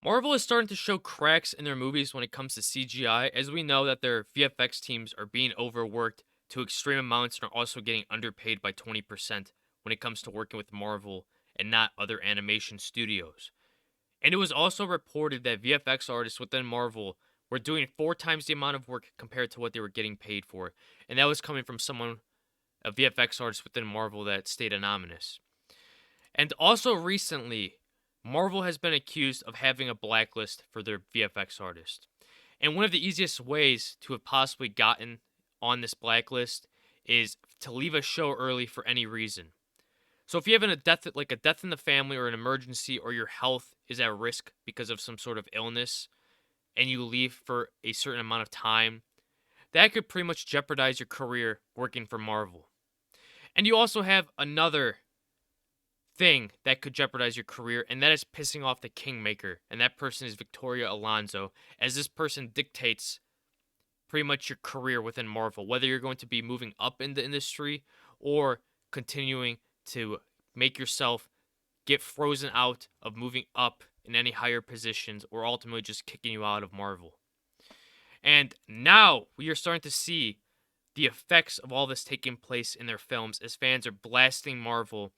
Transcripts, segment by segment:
Marvel is starting to show cracks in their movies when it comes to CGI, as we know that their VFX teams are being overworked to extreme amounts and are also getting underpaid by 20% when it comes to working with Marvel and not other animation studios. And it was also reported that VFX artists within Marvel were doing 4 times the amount of work compared to what they were getting paid for. And that was coming from someone, a VFX artist within Marvel, that stayed anonymous. And also recently, Marvel has been accused of having a blacklist for their VFX artists. And one of the easiest ways to have possibly gotten on this blacklist is to leave a show early for any reason. So if you have a death, like a death in the family or an emergency, or your health is at risk because of some sort of illness, and you leave for a certain amount of time, that could pretty much jeopardize your career working for Marvel. And you also have another thing that could jeopardize your career, and that is pissing off the kingmaker, and that person is Victoria Alonso, as this person dictates pretty much your career within Marvel, whether you're going to be moving up in the industry or continuing to make yourself get frozen out of moving up in any higher positions, or ultimately just kicking you out of Marvel. And now we are starting to see the effects of all this taking place in their films, as fans are blasting Marvel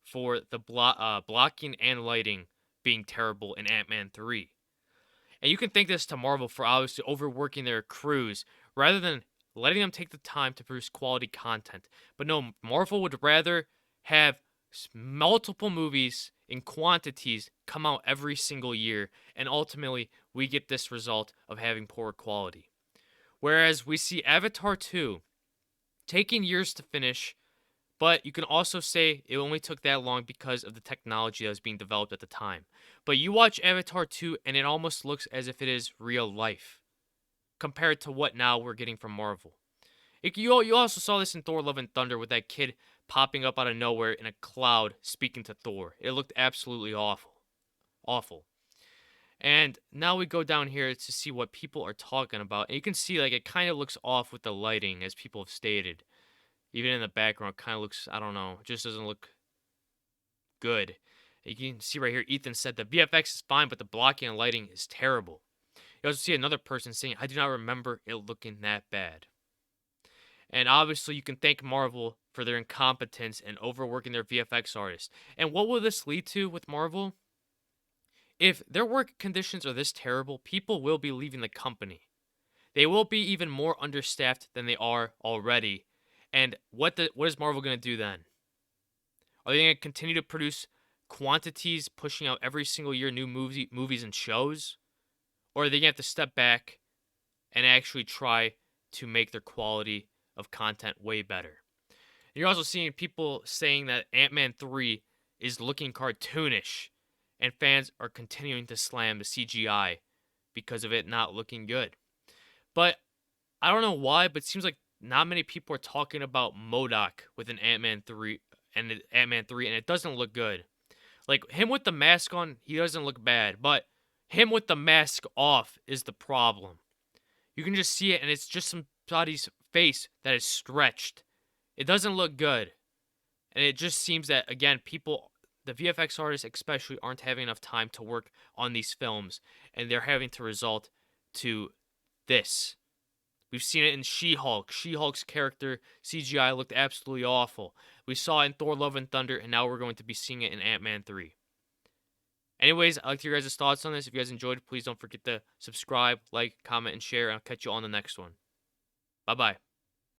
for the blocking and lighting being terrible in Ant-Man 3. And you can thank this to Marvel for obviously overworking their crews rather than letting them take the time to produce quality content. But no, Marvel would rather have multiple movies in quantities come out every single year, and ultimately we get this result of having poor quality. Whereas we see Avatar 2 taking years to finish, but you can also say it only took that long because of the technology that was being developed at the time. But you watch Avatar 2 and it almost looks as if it is real life compared to what now we're getting from Marvel. You also saw this in Thor Love and Thunder with that kid popping up out of nowhere in a cloud speaking to Thor. It looked absolutely awful. Awful. And now we go down here to see what people are talking about. And you can see like it kind of looks off with the lighting, as people have stated. Even in the background, kind of looks, I don't know, it just doesn't look good. You can see right here, Ethan said the VFX is fine, but the blocking and lighting is terrible. You also see another person saying, I do not remember it looking that bad. And obviously, you can thank Marvel for their incompetence and overworking their VFX artists. And what will this lead to with Marvel? If their work conditions are this terrible, people will be leaving the company. They will be even more understaffed than they are already. And what is Marvel going to do then? Are they going to continue to produce quantities, pushing out every single year new movies and shows? Or are they going to have to step back and actually try to make their quality of content way better? And you're also seeing people saying that Ant-Man 3 is looking cartoonish, and fans are continuing to slam the CGI because of it not looking good. But I don't know why, but it seems like not many people are talking about MODOK within Ant-Man 3 and it doesn't look good. Like him with the mask on, he doesn't look bad, but him with the mask off is the problem. You can just see it, and it's just somebody's face that is stretched. It doesn't look good. And it just seems that, again, people, the VFX artists especially, aren't having enough time to work on these films, and they're having to resort to this. We've seen it in She-Hulk. She-Hulk's character CGI looked absolutely awful. We saw it in Thor Love and Thunder, and now we're going to be seeing it in Ant-Man 3. Anyways, I'd like to hear your guys' thoughts on this. If you guys enjoyed, please don't forget to subscribe, like, comment, and share. I'll catch you on the next one. Bye-bye.